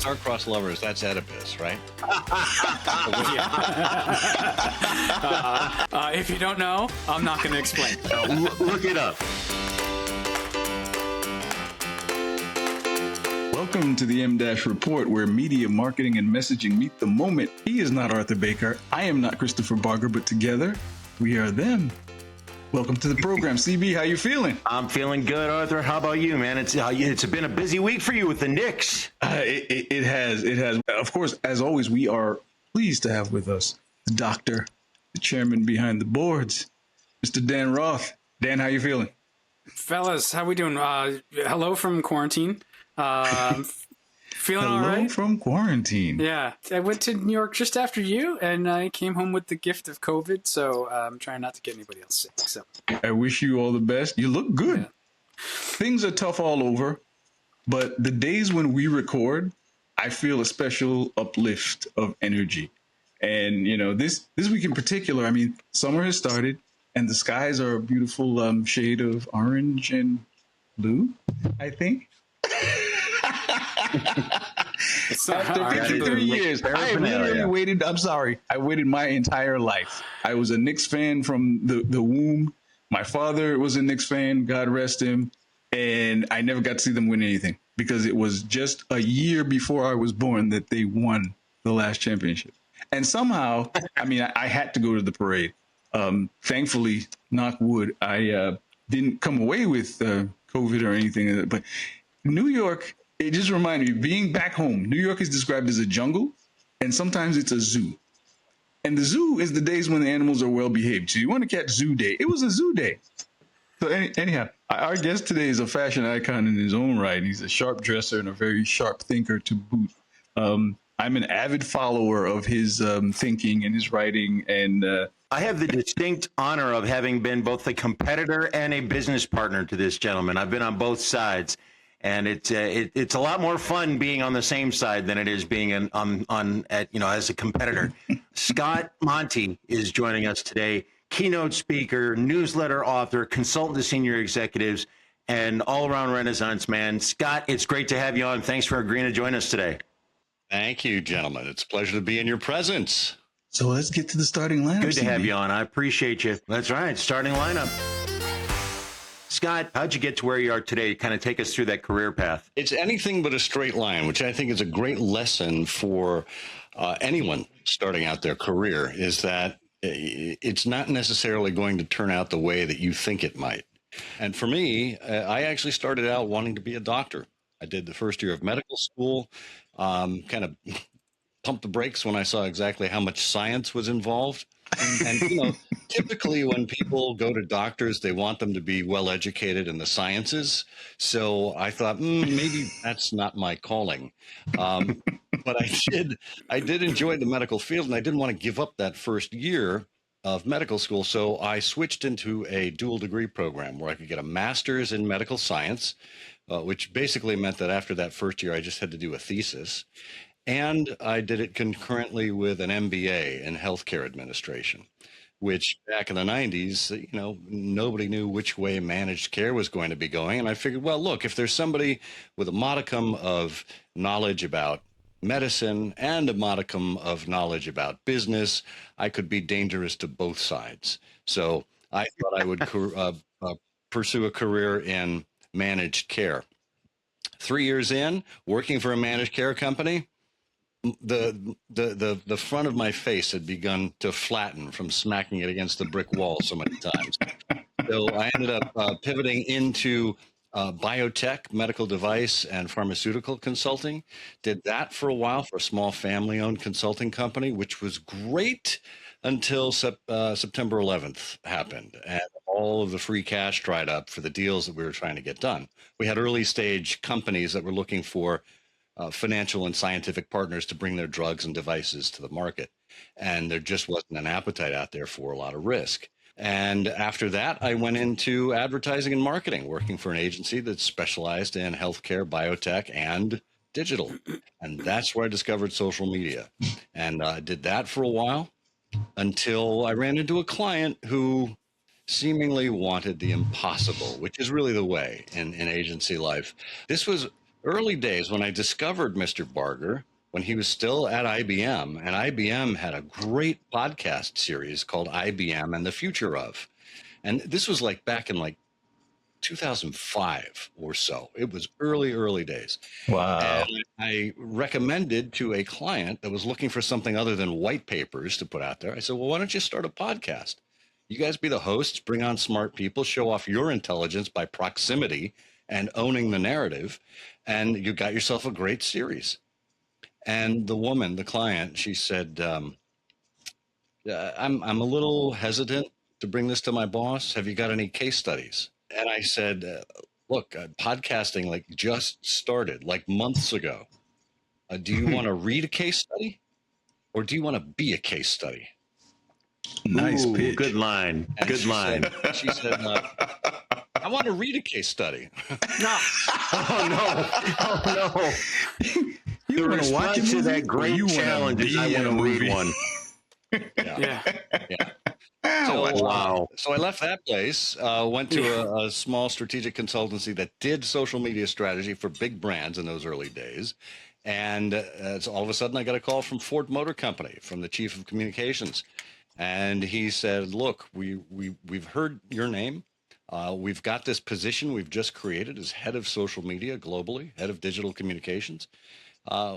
star-crossed lovers, that's Oedipus, right? If you don't know, I'm not going to explain. Look it up. Welcome to the M-Dash Report, where media, marketing, and messaging meet the moment. He is not Arthur Baker. I am not Christopher Barger, but together, we are them. Welcome to the program. CB, how you feeling? I'm feeling good, Arthur. How about you, man? It's been a busy week for you with the Knicks. It has. Of course, as always, we are pleased to have with us the doctor, the chairman behind the boards, Mr. Dan Roth. Dan, how you feeling? Fellas, how we doing? Hello from quarantine. Feeling all right? Hello from quarantine. Yeah. I went to New York just after you, and I came home with the gift of COVID, so I'm trying not to get anybody else sick. So I wish you all the best. You look good. Yeah. Things are tough all over, but the days when we record, I feel a special uplift of energy. And, you know, this week in particular, I mean, summer has started, and the skies are a beautiful shade of orange and blue, I think. After 53 years, I literally waited. I'm sorry. I waited my entire life. I was a Knicks fan from the womb. My father was a Knicks fan, God rest him. And I never got to see them win anything because it was just a year before I was born that they won the last championship. And somehow, I mean, I had to go to the parade. Thankfully, knock wood, I didn't come away with COVID or anything. But New York, it just reminded me, being back home, New York is described as a jungle, and sometimes it's a zoo. And the zoo is the days when the animals are well behaved. So you want to catch zoo day. It was a zoo day. So anyhow, our guest today is a fashion icon in his own right. He's a sharp dresser and a very sharp thinker to boot. I'm an avid follower of his thinking and his writing. And I have the distinct honor of having been both a competitor and a business partner to this gentleman. I've been on both sides. And it's a lot more fun being on the same side than it is being as a competitor. Scott Monty is joining us today. Keynote speaker, newsletter author, consultant to senior executives, and all-around Renaissance man. Scott, it's great to have you on. Thanks for agreeing to join us today. Thank you, gentlemen. It's a pleasure to be in your presence. so let's get to the starting lineup. Good to have CB. you on. I appreciate you. That's right. Starting lineup. Scott, how'd you get to where you are today? Kind of take us through that career path. It's anything but a straight line, which I think is a great lesson for anyone starting out their career, is that it's not necessarily going to turn out the way that you think it might. And for me, I actually started out wanting to be a doctor. I did the first year of medical school, kind of pumped the brakes when I saw exactly how much science was involved. And you know, typically when people go to doctors, they want them to be well educated in the sciences. So I thought, maybe that's not my calling. But I did enjoy the medical field, and I didn't want to give up that first year of medical school. So I switched into a dual degree program where I could get a master's in medical science, which basically meant that after that first year, I just had to do a thesis. And I did it concurrently with an MBA in healthcare administration, which back in the 90s, you know, nobody knew which way managed care was going to be going. And I figured, well, look, if there's somebody with a modicum of knowledge about medicine and a modicum of knowledge about business, I could be dangerous to both sides. So I thought I would pursue a career in managed care. 3 years in, working for a managed care company, the front of my face had begun to flatten from smacking it against the brick wall so many times. So I ended up pivoting into biotech, medical device, and pharmaceutical consulting. Did that for a while for a small family-owned consulting company, which was great until September 11th happened, and all of the free cash dried up for the deals that we were trying to get done. We had early-stage companies that were looking for financial and scientific partners to bring their drugs and devices to the market. And there just wasn't an appetite out there for a lot of risk. And after that, I went into advertising and marketing, working for an agency that specialized in healthcare, biotech, and digital. And that's where I discovered social media. And I did that for a while until I ran into a client who seemingly wanted the impossible, which is really the way in agency life. This was early days when I discovered Mr. Barger, when he was still at IBM, and IBM had a great podcast series called IBM and the Future of. And this was like back in like 2005 or so. It was early days. Wow. And I recommended to a client that was looking for something other than white papers to put out there. I said, well, why don't you start a podcast? You guys be the hosts, bring on smart people, show off your intelligence by proximity and owning the narrative. And you got yourself a great series. And the woman, the client, she said, I'm a little hesitant to bring this to my boss. Have you got any case studies? And I said, look, podcasting like just started like months ago. Do you want to read a case study or do you want to be a case study? Nice Ooh, pitch. good line. And Good line. She said, I want to read a case study. No. Oh no! Oh no! You The want to watch response a to movie? that great Or you wanna challenge is be I in want a to read movie? one. Yeah. So, Wow. So I left that place, went to a small strategic consultancy that did social media strategy for big brands in those early days. And so all of a sudden I got a call from Ford Motor Company, from the chief of communications. And he said, look, we've heard your name. We've got this position we've just created as head of social media globally, head of digital communications.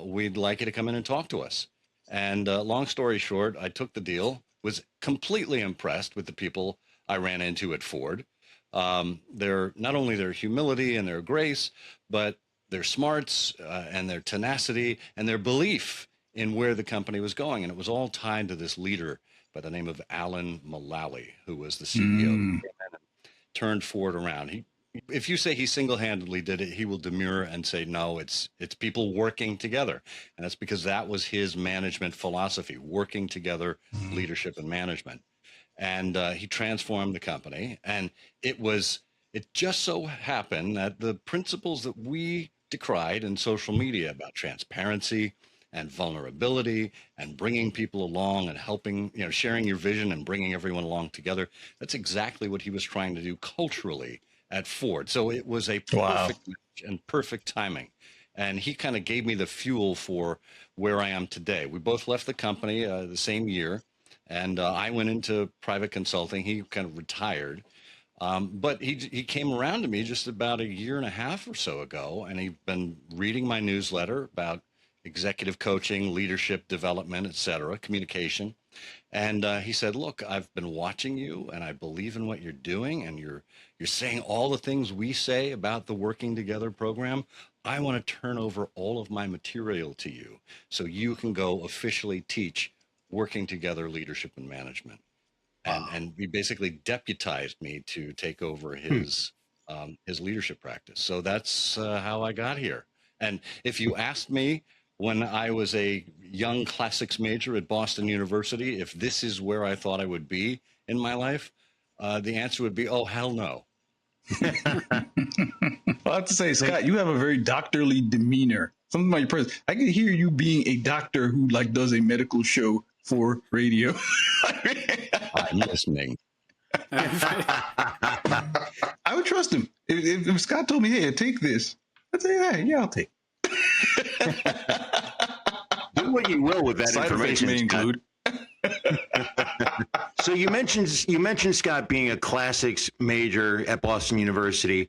We'd like you to come in and talk to us. And long story short, I took the deal, was completely impressed with the people I ran into at Ford. Their not only their humility and their grace, but their smarts and their tenacity and their belief in where the company was going. And it was all tied to this leader by the name of Alan Mulally, who was the CEO. Turned Ford around. If you say he single-handedly did it, he will demur and say, no, it's people working together. And that's because that was his management philosophy, working together, leadership and management. And he transformed the company. And it just so happened that the principles that we decried in social media about transparency and vulnerability and bringing people along and helping, sharing your vision and bringing everyone along together. That's exactly what he was trying to do culturally at Ford. So it was a perfect match and perfect timing. And he kind of gave me the fuel for where I am today. We both left the company the same year, and I went into private consulting. He kind of retired. But he came around to me just about a year and a half or so ago, and he'd been reading my newsletter about executive coaching, leadership development, et cetera, communication. And he said, look, I've been watching you and I believe in what you're doing. And you're saying all the things we say about the Working Together program. I want to turn over all of my material to you so you can go officially teach Working Together leadership and management. And he basically deputized me to take over his leadership practice. So that's how I got here. And if you asked me when I was a young classics major at Boston University, if this is where I thought I would be in my life, the answer would be, oh, hell no. I have to say, Scott, you have a very doctorly demeanor. Something about your presence. I can hear you being a doctor who does a medical show for radio. I'm listening. I would trust him. If Scott told me, hey, take this, I'd say, hey, yeah, I'll take it. Do what you will with that Side effects information. may include. So you mentioned Scott being a classics major at Boston University,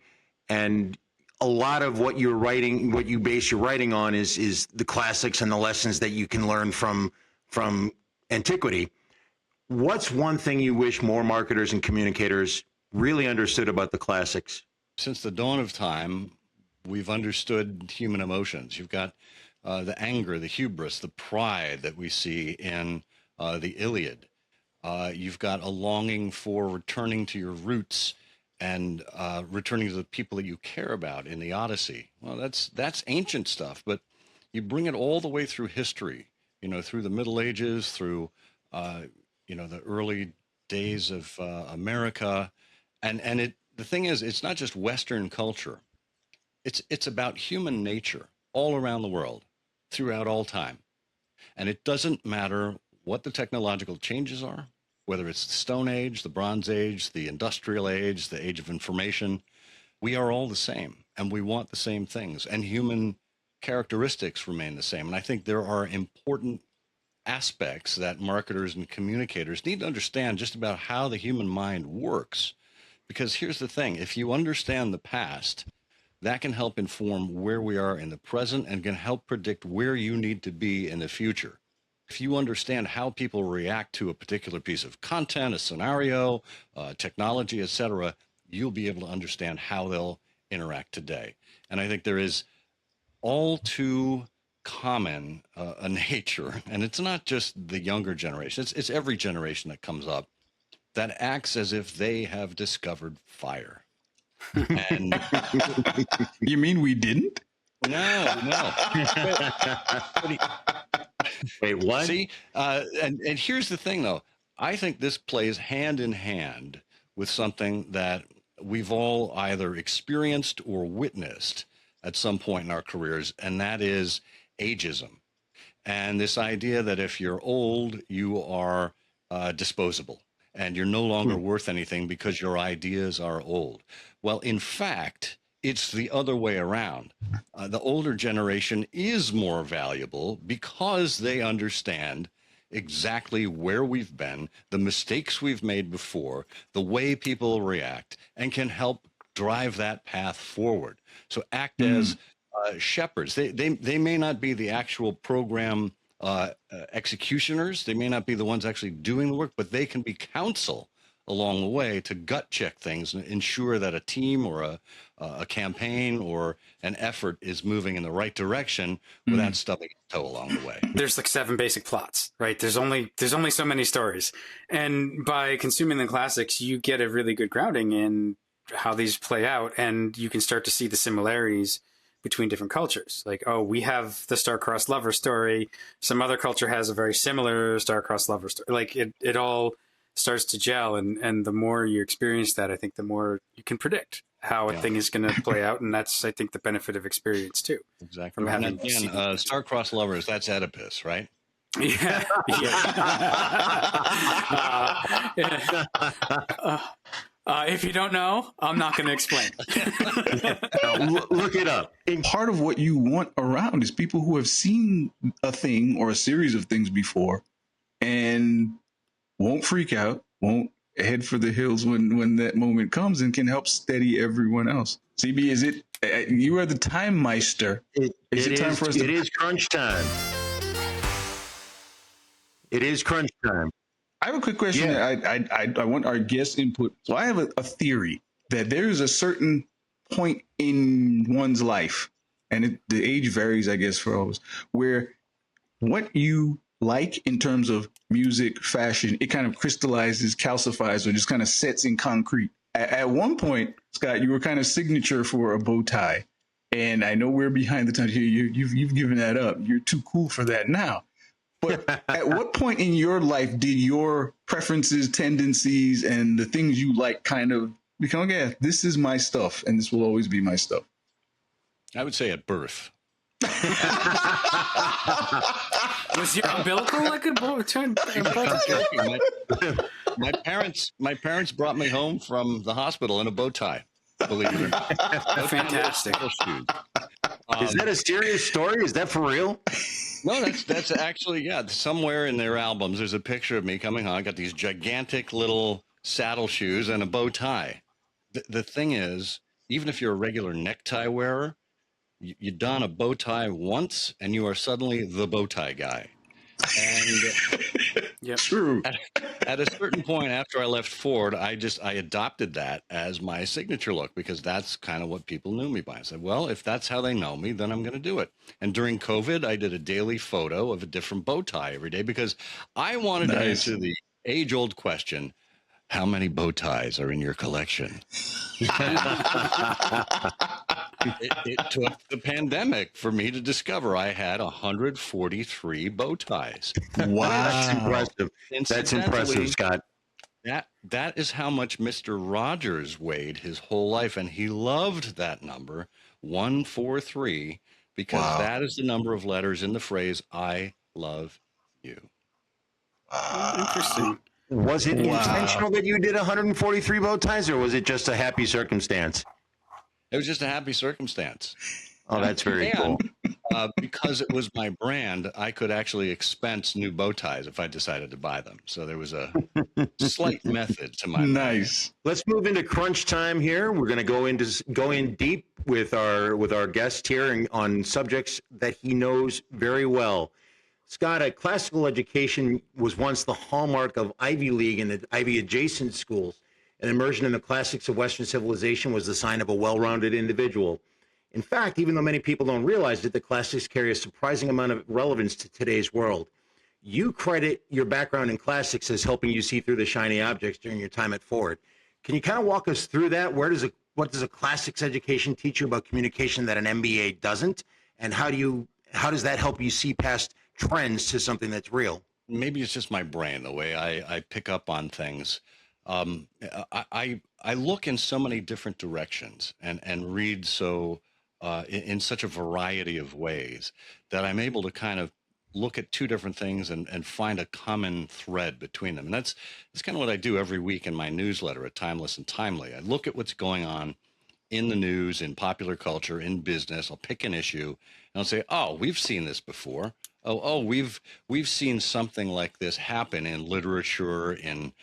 and a lot of what you're writing, what you base your writing on, is the classics and the lessons that you can learn from antiquity. What's one thing you wish more marketers and communicators really understood about the classics? Since the dawn of time, we've understood human emotions. You've got the anger, the hubris, the pride that we see in the Iliad. You've got a longing for returning to your roots and returning to the people that you care about in the Odyssey. Well, that's ancient stuff, but you bring it all the way through history, through the Middle Ages, through, the early days of America. And the thing is, it's not just Western culture. It's about human nature all around the world, throughout all time. And it doesn't matter what the technological changes are, whether it's the Stone Age, the Bronze Age, the Industrial Age, the Age of Information, we are all the same. and we want the same things, and human characteristics remain the same. And I think there are important aspects that marketers and communicators need to understand just about how the human mind works. Because here's the thing, if you understand the past, that can help inform where we are in the present and can help predict where you need to be in the future. If you understand how people react to a particular piece of content, a scenario, technology, etc., you'll be able to understand how they'll interact today. And I think there is all too common a nature, and it's not just the younger generation, it's every generation that comes up that acts as if they have discovered fire. And you mean we didn't? No. Wait, what? See, and here's the thing, though. I think this plays hand in hand with something that we've all either experienced or witnessed at some point in our careers, and that is ageism. And this idea that if you're old, you are disposable and you're no longer worth anything because your ideas are old. Well, in fact, it's the other way around. The older generation is more valuable because they understand exactly where we've been, the mistakes we've made before, the way people react, and can help drive that path forward. So act as shepherds. They may not be the actual program executioners. They may not be the ones actually doing the work, but they can be counsel along the way to gut check things and ensure that a team or a campaign or an effort is moving in the right direction without stubbing its toe along the way. There's like 7 basic plots, right? There's only so many stories. And by consuming the classics, you get a really good grounding in how these play out, and you can start to see the similarities between different cultures. Like, oh, we have the star-crossed lover story. Some other culture has a very similar star-crossed lover story. Like it all starts to gel, and the more you experience that, I think the more you can predict how a thing is going to play out, and that's, I think, the benefit of experience too. Exactly. And again, star-crossed lovers, that's Oedipus, right? Yeah. If you don't know, I'm not going to explain. Look it up. And part of what you want around is people who have seen a thing or a series of things before and won't freak out, won't head for the hills when that moment comes, and can help steady everyone else. CB, is it you are the time meister? It is crunch time. It is crunch time. I have a quick question. Yeah. I want our guest input. So I have a theory that there's a certain point in one's life, and the age varies, I guess, for all of us, where what you like in terms of music, fashion, it kind of crystallizes, calcifies, or just kind of sets in concrete. At one point, Scott, you were kind of signature for a bow tie. And I know we're behind the times here. You've given that up. You're too cool for that now. But at what point in your life did your preferences, tendencies, and the things you like kind of become, okay, this is my stuff, and this will always be my stuff? I would say at birth. Was your umbilical like a bow? My parents brought me home from the hospital in a bow tie. Believe it or not. Fantastic. Is that a serious story? Is that for real? No, that's actually, somewhere in their albums, there's a picture of me coming home. I got these gigantic little saddle shoes and a bow tie. The thing is, even if you're a regular necktie wearer, you don a bow tie once and you are suddenly the bow tie guy. And True. At a certain point after I left Ford, I adopted that as my signature look because that's kind of what people knew me by. I said, well, if that's how they know me, then I'm going to do it. And during COVID, I did a daily photo of a different bow tie every day because I wanted to answer the age-old question, how many bow ties are in your collection? It took the pandemic for me to discover I had 143 bow ties. Wow. That's impressive. That's impressive, Scott. That is how much Mr. Rogers weighed his whole life, and he loved that number, 143, because that is the number of letters in the phrase, I love you. Interesting. Was it intentional that you did 143 bow ties, or was it just a happy circumstance? It was just a happy circumstance. Oh, that's very And cool. because it was my brand, I could actually expense new bow ties if I decided to buy them. So there was a slight method to my madness. Nice. Let's move into crunch time here. We're going to go in deep with our guest here and on subjects that he knows very well. Scott, a classical education was once the hallmark of Ivy League and Ivy adjacent schools. An immersion in the classics of Western civilization was the sign of a well-rounded individual. In fact, even though many people don't realize it, the classics carry a surprising amount of relevance to today's world. You credit your background in classics as helping you see through the shiny objects during your time at Ford. Can you kind of walk us through that? What does a classics education teach you about communication that an MBA doesn't? And how does that help you see past trends to something that's real? Maybe it's just my brain, the way I pick up on things. I look in so many different directions and read in such a variety of ways that I'm able to kind of look at two different things and find a common thread between them. And that's kind of what I do every week in my newsletter at Timeless and Timely. I look at what's going on in the news, in popular culture, in business. I'll pick an issue and I'll say, oh, we've seen this before. Oh, we've seen something like this happen in literature, in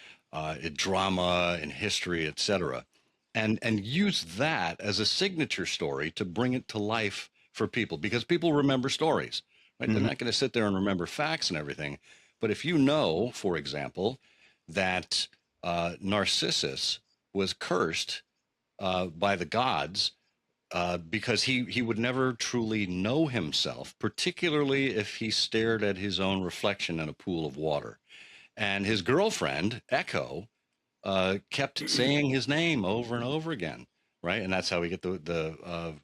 drama, in history, etc., and use that as a signature story to bring it to life for people, because people remember stories, right? They're not going to sit there and remember facts and everything. But if you know, for example, that Narcissus was cursed by the gods because he would never truly know himself, particularly if he stared at his own reflection in a pool of water. And his girlfriend, Echo, kept saying his name over and over again, right? And that's how we get the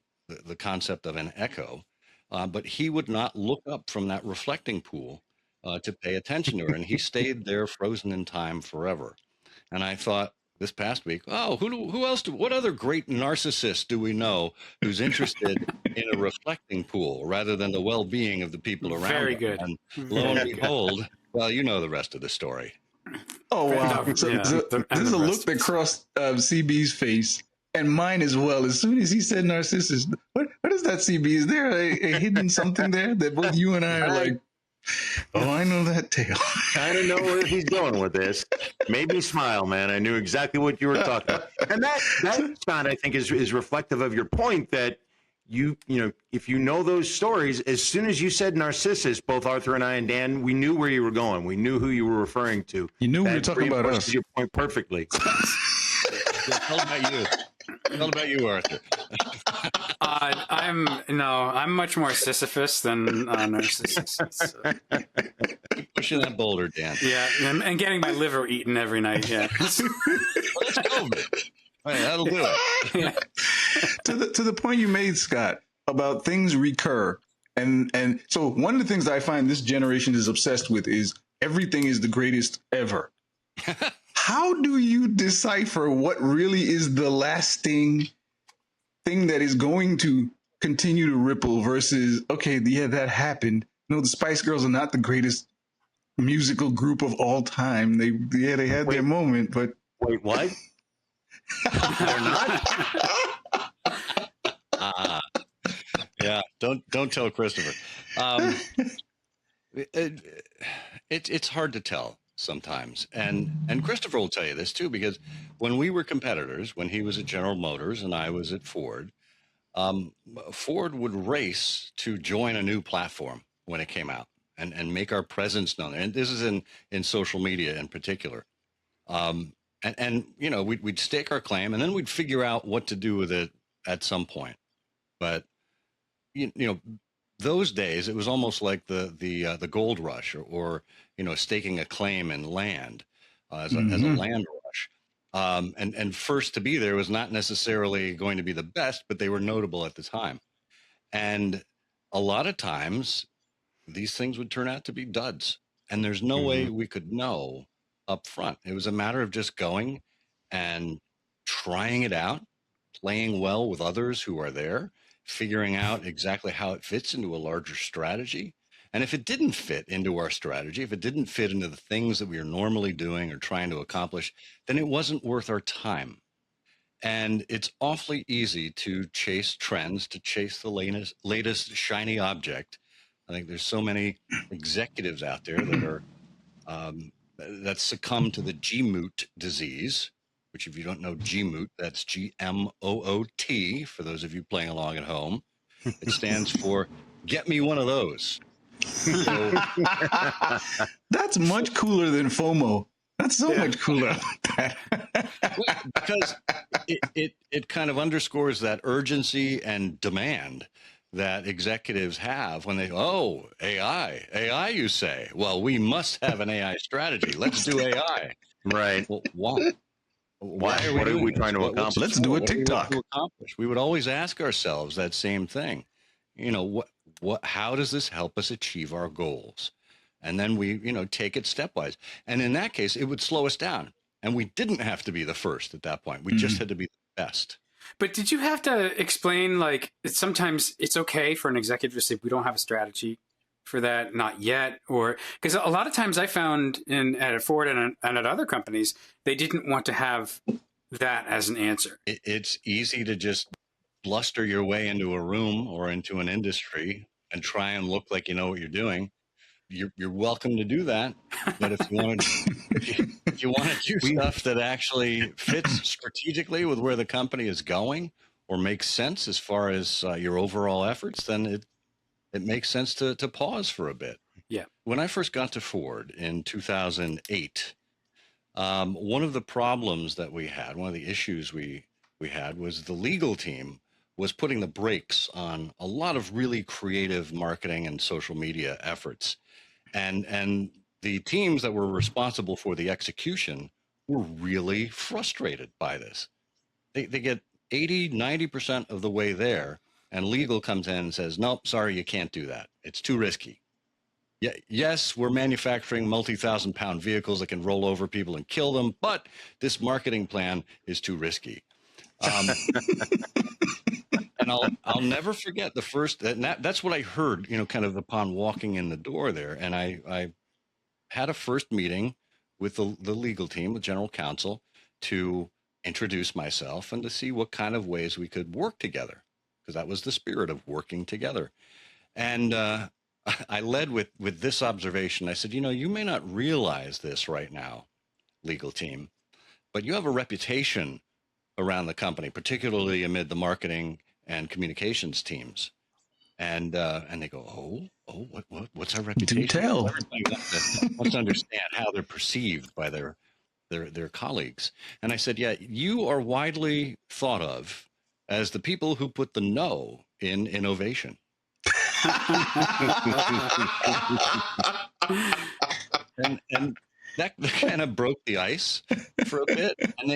concept of an echo. But he would not look up from that reflecting pool to pay attention to her, and he stayed there, frozen in time forever. And I thought this past week, oh, who else? What other great narcissist do we know who's interested in a reflecting pool rather than the well-being of the people around Very them? good. And lo and behold, well, you know the rest of the story. Oh wow! Yeah, So the this is a look rest. that crossed CB's face and mine as well. As soon as he said Narcissus, what is that, CB? Is there a hidden something there that both you and I are like, oh, I know that tale. Kind of know where he's going with this. Made me smile, man. I knew exactly what you were talking about. And that Scott, I think, is reflective of your point that you know, if you know those stories, as soon as you said Narcissus, both Arthur and I and Dan, we knew where you were going. We knew who you were referring to. You knew we That were talking about reinforces us. your point perfectly. Tell about you. Tell about you, Arthur. I'm much more Sisyphus than Narcissus. Keep pushing that boulder, Dan. Yeah, and getting my liver eaten every night. Yeah. Let's go. Right, that'll do it. Yeah. To the point you made, Scott, about things recur. And so one of the things that I find this generation is obsessed with is everything is the greatest ever. How do you decipher what really is the lasting thing that is going to continue to ripple versus, okay, yeah, that happened. No, the Spice Girls are not the greatest musical group of all time. They had their moment, but Wait, what? They're not? Yeah, don't tell Christopher. It's hard to tell sometimes, and Christopher will tell you this too, because when we were competitors, when he was at General Motors and I was at Ford, Ford would race to join a new platform when it came out and make our presence known. And this is in social media in particular. And you know, we'd stake our claim, and then we'd figure out what to do with it at some point. But you know, those days it was almost like the gold rush, or you know, staking a claim in land as a land rush. And first to be there was not necessarily going to be the best, but they were notable at the time. And a lot of times these things would turn out to be duds, and there's no way we could know up front. It was a matter of just going and trying it out, playing well with others who are there, figuring out exactly how it fits into a larger strategy. And if it didn't fit into our strategy, if it didn't fit into the things that we are normally doing or trying to accomplish, then it wasn't worth our time. And it's awfully easy to chase trends, to chase the latest shiny object. I think there's so many executives out there that are that succumb to the GMOT disease, which, if you don't know GMOT, that's GMOOT. For those of you playing along at home, it stands for "Get me one of those." So, That's much cooler than FOMO. That's so much cooler. because it kind of underscores that urgency and demand that executives have when they, oh, AI, you say, well, we must have an AI strategy. Let's do AI. Right. Well, why? Why? What are we trying to accomplish? Let's do a TikTok. We would always ask ourselves that same thing. How does this help us achieve our goals? And then we, take it stepwise. And in that case, it would slow us down. And we didn't have to be the first at that point. We just had to be the best. But did you have to explain, like, sometimes it's okay for an executive to say, we don't have a strategy for that, not yet? Or because a lot of times I found at Ford and at other companies, they didn't want to have that as an answer. It's easy to just bluster your way into a room or into an industry and try and look like you know what you're doing. You're welcome to do that, but if you want to do stuff that actually fits strategically with where the company is going or makes sense as far as your overall efforts, then it makes sense to pause for a bit. Yeah. When I first got to Ford in 2008, one of the problems that we had, one of the issues we had, was the legal team was putting the brakes on a lot of really creative marketing and social media efforts. And the teams that were responsible for the execution were really frustrated by this. They get 80-90% of the way there, and legal comes in and says, nope, sorry, you can't do that. It's too risky. Yeah, yes, we're manufacturing multi-thousand-pound vehicles that can roll over people and kill them, but this marketing plan is too risky. And I'll never forget the first, that's what I heard, kind of upon walking in the door there. And I had a first meeting with the legal team, the general counsel, to introduce myself and to see what kind of ways we could work together, because that was the spirit of working together. And I led with this observation. I said, you may not realize this right now, legal team, but you have a reputation around the company, particularly amid the marketing and communications teams, and they go, what's our reputation? Do tell. Everybody wants to understand how they're perceived by their colleagues. And I said, yeah, you are widely thought of as the people who put the no in innovation. and that kind of broke the ice for a bit, and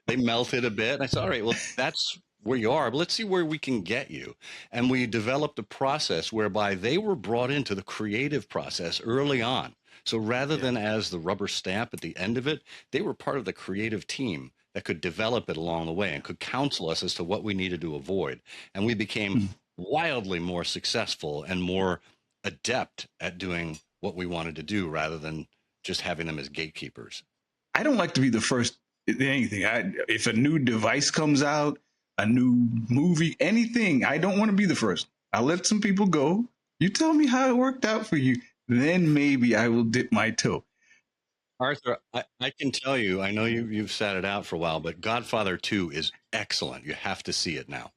they melted a bit. And I said, all right, well, that's where you are, but let's see where we can get you. And we developed a process whereby they were brought into the creative process early on. So rather than as the rubber stamp at the end of it, they were part of the creative team that could develop it along the way and could counsel us as to what we needed to avoid. And we became wildly more successful and more adept at doing what we wanted to do rather than just having them as gatekeepers. I don't like to be the first in anything. If a new device comes out, a new movie, anything, I don't want to be the first. I'll let some people go. You tell me how it worked out for you. Then maybe I will dip my toe. Arthur, I can tell you, I know you've sat it out for a while, but Godfather 2 is excellent. You have to see it now.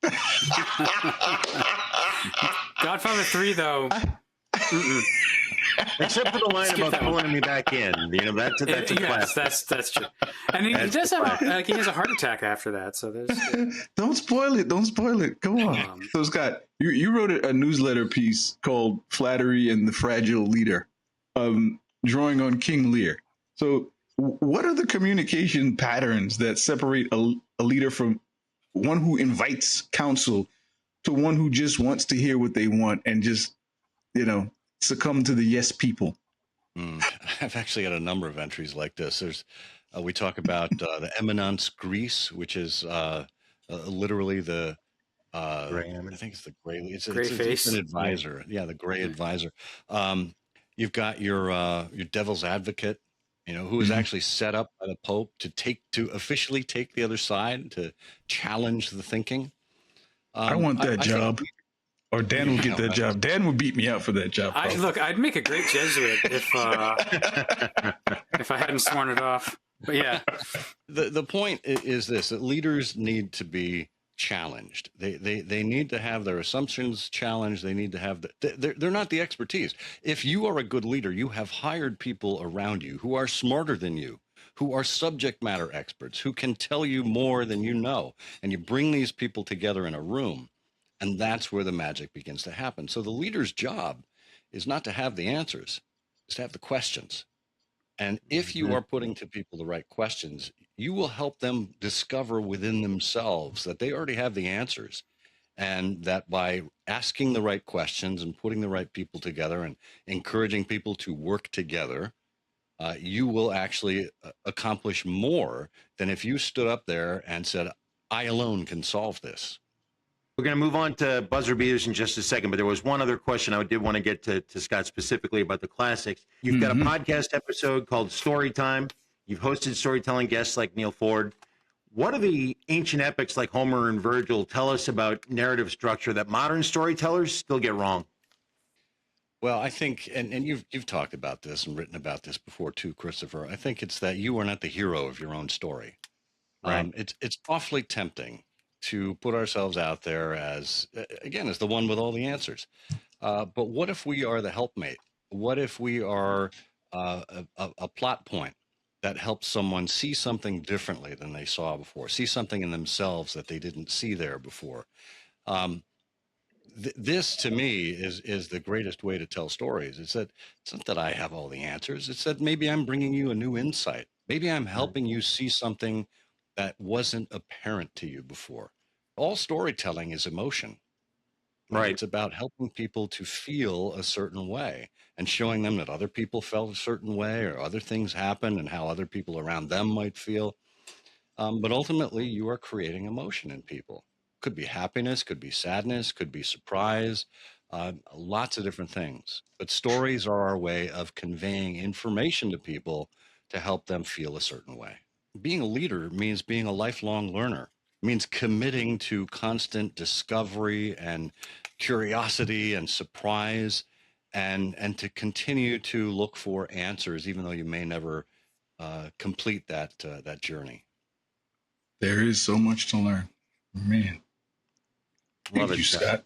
Godfather 3, though. Except for the line about pulling me back in. That's a yes, that's true. And he does have he has a heart attack after that. So there's Don't spoil it. Don't spoil it. Come on. So Scott, you wrote a newsletter piece called "Flattery and the Fragile Leader," drawing on King Lear. So what are the communication patterns that separate a leader from one who invites counsel to one who just wants to hear what they want and just, succumb to the yes people? I've actually got a number of entries like this. We talk about the eminence gris, which is literally the I think it's the gray. It's an advisor. Yeah, the gray advisor. You've got your devil's advocate. who was actually set up by the Pope to officially take the other side, to challenge the thinking. I want that job. Or Dan will get that right. job. Dan would beat me out for that job. Look, I'd make a great Jesuit if I hadn't sworn it off. But yeah, the point is this: that leaders need to be challenged. They need to have their assumptions challenged. They need to have they're not the expertise. If you are a good leader, you have hired people around you who are smarter than you, who are subject matter experts, who can tell you more than you know, and you bring these people together in a room. And that's where the magic begins to happen. So the leader's job is not to have the answers, it's to have the questions. And if you are putting to people the right questions, you will help them discover within themselves that they already have the answers. And that by asking the right questions and putting the right people together and encouraging people to work together, you will actually accomplish more than if you stood up there and said, I alone can solve this. We're going to move on to buzzer beaters in just a second, but there was one other question I did want to get to Scott specifically about the classics. You've got a podcast episode called Story Time. You've hosted storytelling guests like Neil Ford. What do the ancient epics like Homer and Virgil tell us about narrative structure that modern storytellers still get wrong? Well, I think, and you've talked about this and written about this before too, Christopher. I think it's that you are not the hero of your own story. Right. It's awfully tempting to put ourselves out there as the one with all the answers. But what if we are the helpmate? What if we are a plot point that helps someone see something differently than they saw before, see something in themselves that they didn't see there before? This to me is the greatest way to tell stories. It's not that I have all the answers. It's that maybe I'm bringing you a new insight. Maybe I'm helping you see something that wasn't apparent to you before. All storytelling is emotion. Right. It's about helping people to feel a certain way and showing them that other people felt a certain way or other things happen and how other people around them might feel. But ultimately, you are creating emotion in people. Could be happiness, could be sadness, could be surprise, lots of different things. But stories are our way of conveying information to people to help them feel a certain way. Being a leader means being a lifelong learner. It means committing to constant discovery and curiosity and surprise, and to continue to look for answers, even though you may never complete that journey. There is so much to learn, man. Thank you, Scott.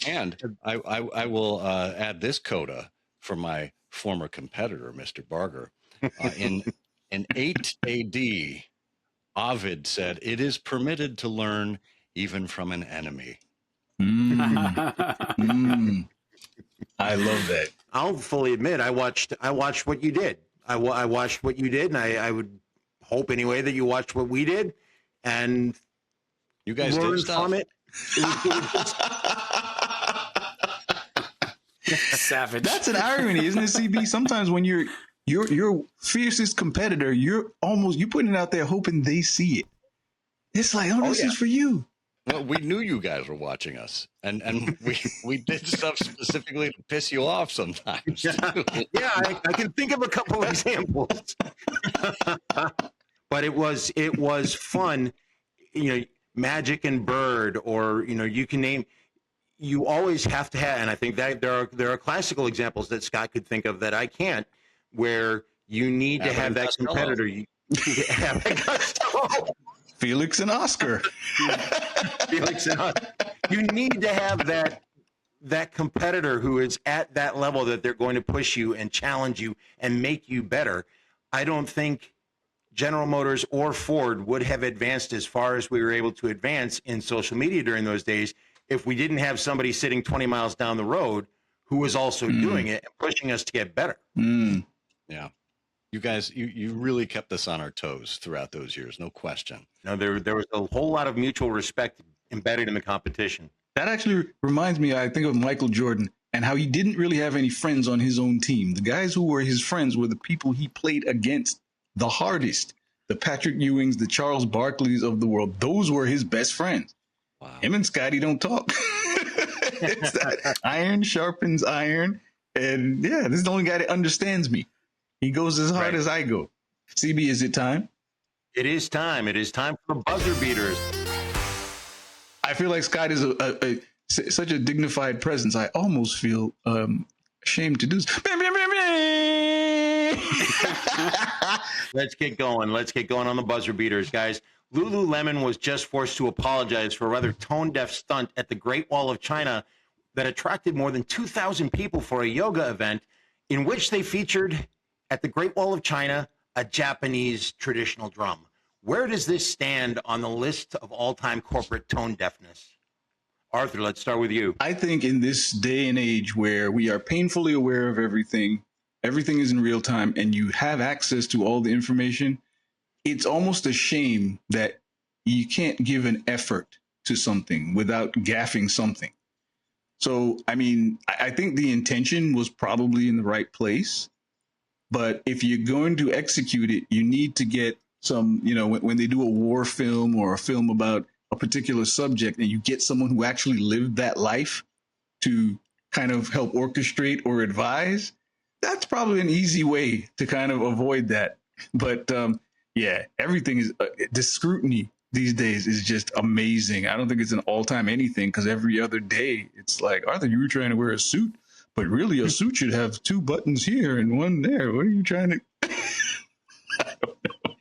And I will add this coda from my former competitor, Mr. Barger. In 8 AD, Ovid said, "It is permitted to learn even from an enemy." I love that. I'll fully admit I watched what you did. I watched what you did, and I would hope anyway that you watched what we did, and you guys learned did stuff from it. Savage. That's an irony, isn't it, CB? Sometimes when you're fiercest competitor, you're putting it out there hoping they see it. It's like, this is for you. Well, we knew you guys were watching us, and we did stuff specifically to piss you off sometimes. Yeah, I can think of a couple of examples. But it was fun, Magic and Bird, or you can name. You always have to have, and I think that there are classical examples that Scott could think of that I can't, where you need to have that competitor. You have Felix and Oscar. Felix and Oscar. You need to have that competitor who is at that level that they're going to push you and challenge you and make you better. I don't think General Motors or Ford would have advanced as far as we were able to advance in social media during those days if we didn't have somebody sitting 20 miles down the road who was also doing it and pushing us to get better. Yeah. You guys, you really kept us on our toes throughout those years, no question. No, there was a whole lot of mutual respect embedded in the competition. That actually reminds me, I think of Michael Jordan and how he didn't really have any friends on his own team. The guys who were his friends were the people he played against the hardest. The Patrick Ewings, the Charles Barkleys of the world. Those were his best friends. Wow. Him and Scotty don't talk. It's that iron sharpens iron. And yeah, this is the only guy that understands me. He goes as hard as I go. CB, is it time? It is time. It is time for the buzzer beaters. I feel like Scott is such a dignified presence. I almost feel ashamed to do this. Let's get going. Let's get going on the buzzer beaters, guys. Lululemon was just forced to apologize for a rather tone-deaf stunt at the Great Wall of China that attracted more than 2,000 people for a yoga event in which they featured at the Great Wall of China a Japanese traditional drum. Where does this stand on the list of all-time corporate tone deafness? Arthur, let's start with you. I think in this day and age where we are painfully aware of everything, everything is in real time, and you have access to all the information, it's almost a shame that you can't give an effort to something without gaffing something. So, I mean, I think the intention was probably in the right place, but if you're going to execute it, you need to get some, you know, when they do a war film or a film about a particular subject and you get someone who actually lived that life to kind of help orchestrate or advise, that's probably an easy way to kind of avoid that. But yeah, everything is the scrutiny these days is just amazing. I don't think it's an all-time anything because every other day it's like, Arthur, you were trying to wear a suit, but really a suit should have 2 buttons here and 1 there. What are you trying to? I don't know.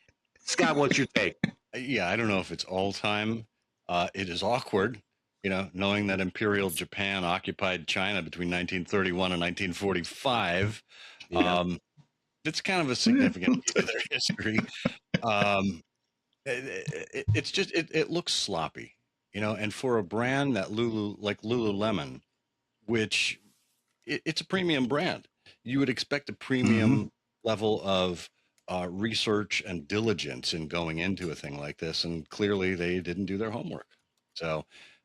Scott, what's your take? Yeah, I don't know if it's all time. It is awkward, you know, knowing that Imperial Japan occupied China between 1931 and 1945. Yeah. It's kind of a significant piece of their history. It's just it looks sloppy, you know. And for a brand that like Lululemon, which it's a premium brand, you would expect a premium level of research and diligence in going into a thing like this, and clearly they didn't do their homework. So,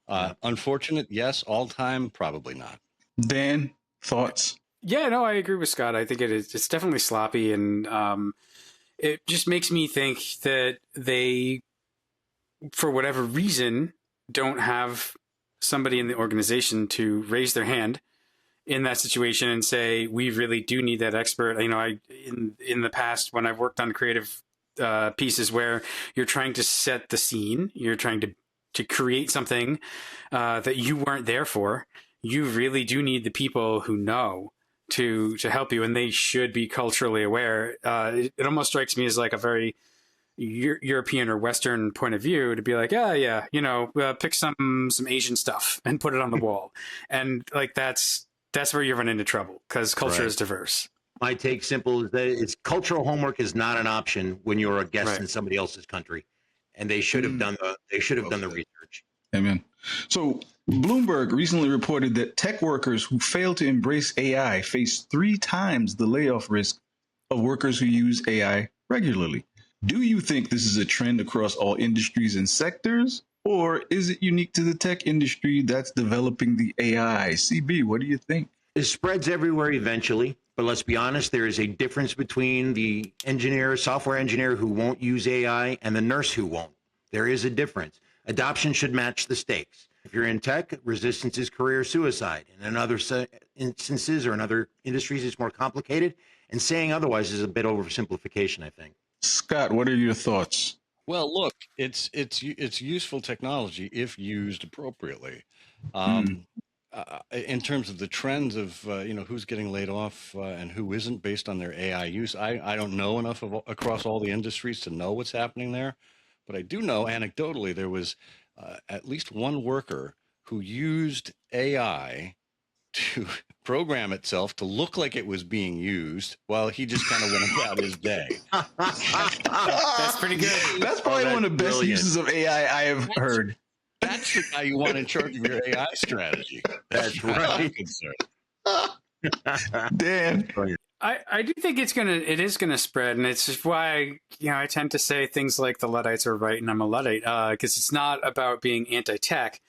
unfortunate, yes. All time, probably not. Dan, thoughts? Yeah, no, I agree with Scott. I think it's definitely sloppy, and it just makes me think that they, for whatever reason, don't have somebody in the organization to raise their hand in that situation and say, we really do need that expert. You know, in the past, when I've worked on creative pieces where you're trying to set the scene, you're trying to create something that you weren't there for, you really do need the people who know to help you, and they should be culturally aware. It almost strikes me as like a very European or Western point of view to be like, yeah, you know, pick some Asian stuff and put it on the wall, and like that's where you run into trouble because culture is diverse. My take, simple, is that it's cultural homework is not an option when you're a guest in somebody else's country, and they should have done the research. Amen. So Bloomberg recently reported that tech workers who fail to embrace AI face 3 times the layoff risk of workers who use AI regularly. Do you think this is a trend across all industries and sectors, or is it unique to the tech industry that's developing the AI? CB, what do you think? It spreads everywhere eventually, but let's be honest, there is a difference between the software engineer who won't use AI and the nurse who won't. There is a difference. Adoption should match the stakes. If you're in tech, resistance is career suicide. And in other instances or in other industries, it's more complicated. And saying otherwise is a bit oversimplification, I think. Scott, what are your thoughts? Well, look, it's useful technology if used appropriately. In terms of the trends of you know, who's getting laid off and who isn't based on their AI use, I don't know enough across all the industries to know what's happening there. But I do know anecdotally there was at least one worker who used AI to program itself to look like it was being used while he just kind of went about his day. That's pretty good. That's probably one of the best uses of AI I have heard. That's the guy you want in charge of your AI strategy. That's right. Dan. I do think it is gonna spread, and it's just why I tend to say things like the Luddites are right and I'm a Luddite, because it's not about being anti-tech,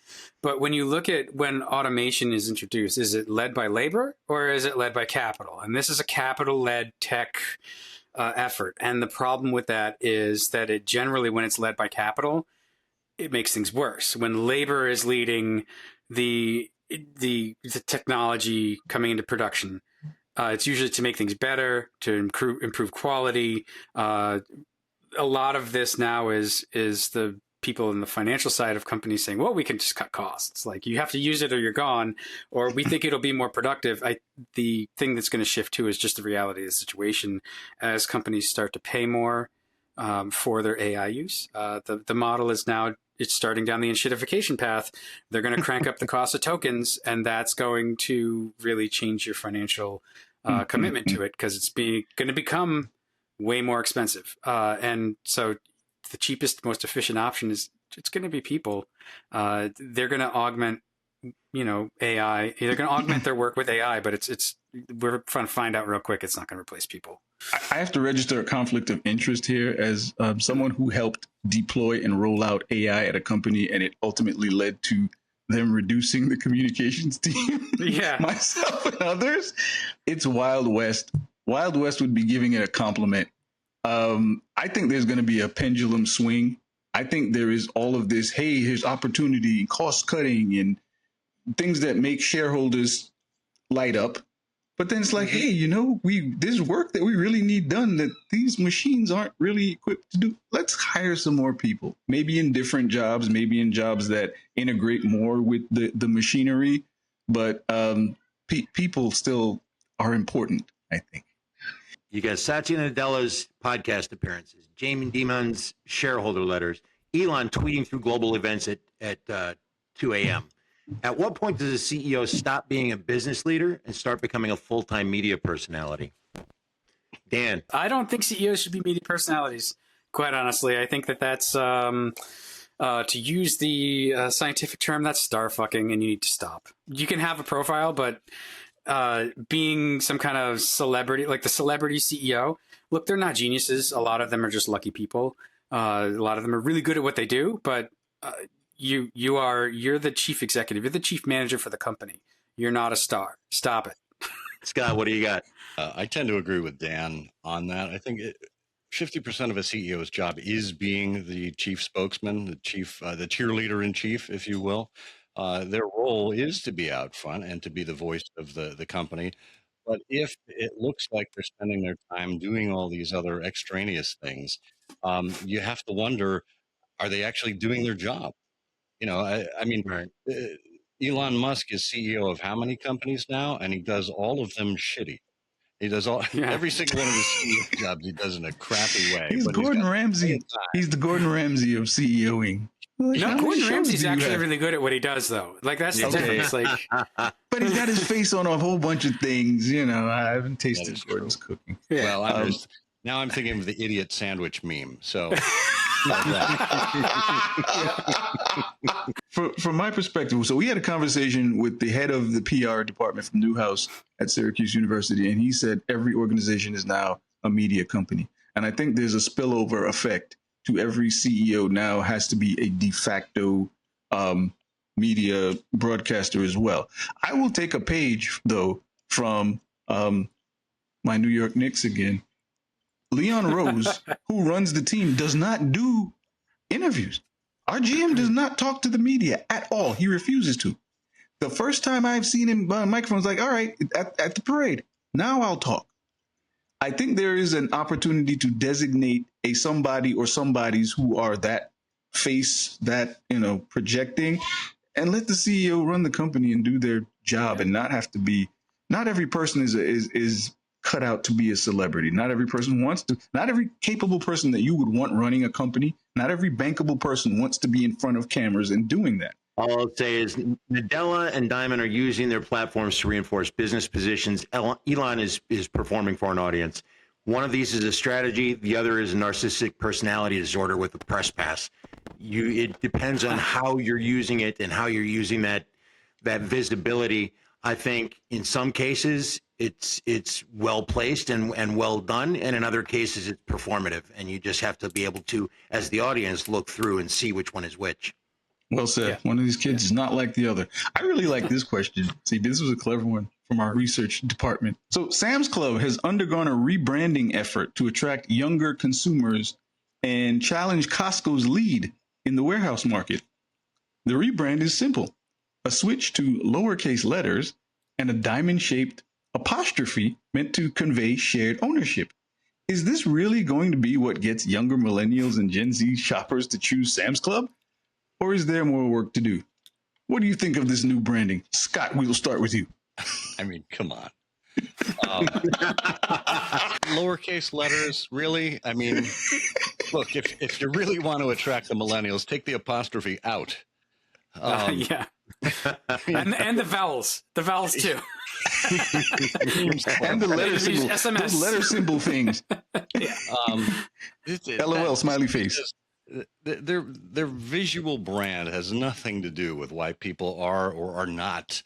but when you look at when automation is introduced, is it led by labor or is it led by capital? And this is a capital-led tech effort, and the problem with that is that it generally, when it's led by capital, it makes things worse. When labor is leading the technology coming into production, It's usually to make things better, to improve quality. A lot of this now is the people in the financial side of companies saying, well, we can just cut costs. Like, you have to use it or you're gone, or we think it'll be more productive. The thing that's going to shift too is just the reality of the situation as companies start to pay more for their AI use. The model is now, it's starting down the enshittification path. They're going to crank up the cost of tokens, and that's going to really change your financial commitment to it, because it's going to become way more expensive. And so the cheapest, most efficient option is it's going to be people. They're going to augment, AI. They're going to augment their work with AI, but we're trying to find out real quick. It's not going to replace people. I have to register a conflict of interest here as someone who helped deploy and roll out AI at a company, and it ultimately led to them reducing the communications team. Yeah. Myself and others. It's Wild West. Wild West would be giving it a compliment. I think there's going to be a pendulum swing. I think there is all of this, hey, here's opportunity, cost cutting, and things that make shareholders light up. But then it's like, hey, there's work that we really need done that these machines aren't really equipped to do. Let's hire some more people, maybe in different jobs, maybe in jobs that integrate more with the machinery. But people still are important, I think. You got Satya Nadella's podcast appearances, Jamie Dimon's shareholder letters, Elon tweeting through global events at 2 a.m. At what point does a CEO stop being a business leader and start becoming a full-time media personality? Dan. I don't think CEOs should be media personalities, quite honestly. I think that's, to use the scientific term, that's star fucking, and you need to stop. You can have a profile, but being some kind of celebrity, like the celebrity CEO, look, they're not geniuses. A lot of them are just lucky people. A lot of them are really good at what they do, but you're the chief executive. You're the chief manager for the company. You're not a star. Stop it. Scott, what do you got? I tend to agree with Dan on that. I think 50% of a CEO's job is being the chief spokesman, the cheerleader in chief, if you will. Their role is to be out front and to be the voice of the company. But if it looks like they're spending their time doing all these other extraneous things, you have to wonder, are they actually doing their job? I mean, Right. Elon Musk is CEO of how many companies now? And he does all of them shitty. He does every single one of his CEO jobs. He does in a crappy way. He's Gordon Ramsay. He's the Gordon Ramsay of CEOing. No, Gordon Ramsay's actually really good at what he does, though. Like, that's the difference. Like, but he's got his face on a whole bunch of things. I haven't tasted Gordon's cooking. Yeah. Well, now I'm thinking of the idiot sandwich meme. So, from my perspective, so we had a conversation with the head of the PR department from Newhouse at Syracuse University, and he said every organization is now a media company, and I think there's a spillover effect to every CEO now has to be a de facto media broadcaster as well. I will take a page, though, from my New York Knicks again. Leon Rose, who runs the team, does not do interviews. Our GM does not talk to the media at all. He refuses to. The first time I've seen him by a microphone, it's like, all right, at the parade, now I'll talk. I think there is an opportunity to designate a somebody or somebodies who are that face, that, projecting, and let the CEO run the company and do their job and not have to be, not every person is cut out to be a celebrity. Not every person wants to, not every capable person that you would want running a company, not every bankable person wants to be in front of cameras and doing that. All I'll say is Nadella and Diamond are using their platforms to reinforce business positions. Elon is performing for an audience. One of these is a strategy. The other is a narcissistic personality disorder with a press pass. It depends on how you're using it and how you're using that visibility. I think in some cases it's well placed and well done, and in other cases it's performative. And you just have to be able to, as the audience, look through and see which one is which. Well said. Yeah. One of these kids is not like the other. I really like this question. See, this was a clever one from our research department. So Sam's Club has undergone a rebranding effort to attract younger consumers and challenge Costco's lead in the warehouse market. The rebrand is simple: a switch to lowercase letters and a diamond-shaped apostrophe meant to convey shared ownership. Is this really going to be what gets younger millennials and Gen Z shoppers to choose Sam's Club? Or is there more work to do? What do you think of this new branding? Scott, we will start with you. I mean, come on. Lowercase letters, really? I mean, look, if you really want to attract the millennials, take the apostrophe out. Yeah. and the vowels too. And the letter symbol, SMS. those letter symbol things. Yeah. LOL, smiley face. Their visual brand has nothing to do with why people are or are not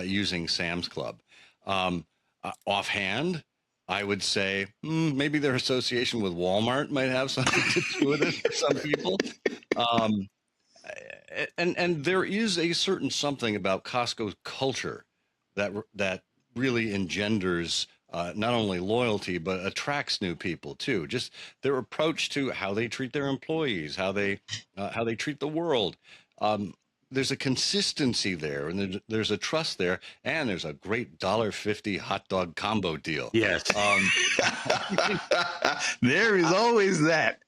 using Sam's Club. Offhand, I would say maybe their association with Walmart might have something to do with it for some people. And there is a certain something about Costco's culture that really engenders not only loyalty but attracts new people too. Just their approach to how they treat their employees, how they treat the world. There's a consistency there, and there's a trust there, and there's a great $1.50 hot dog combo deal. Yes. There is always that.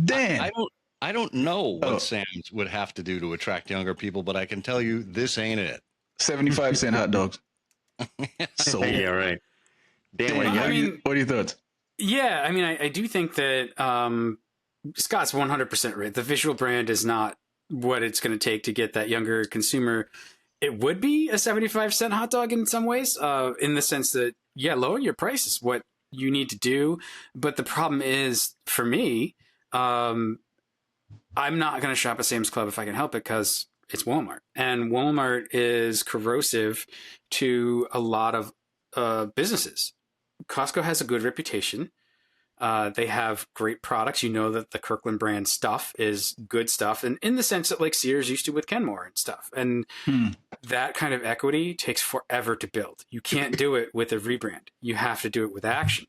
Dan. I don't know what Sam's would have to do to attract younger people, but I can tell you this ain't it. 75-cent hot dogs. So Yeah, right. Dan, what are your thoughts? Yeah, I mean, I do think that Scott's 100% right. The visual brand is not what it's going to take to get that younger consumer. It would be a 75-cent hot dog in some ways, in the sense that, yeah, lowering your price is what you need to do. But the problem is, for me, I'm not going to shop at Sam's Club if I can help it because it's Walmart. And Walmart is corrosive to a lot of businesses. Costco has a good reputation. They have great products. You know that the Kirkland brand stuff is good stuff. And in the sense that like Sears used to with Kenmore and stuff. And that kind of equity takes forever to build. You can't do it with a rebrand. You have to do it with action.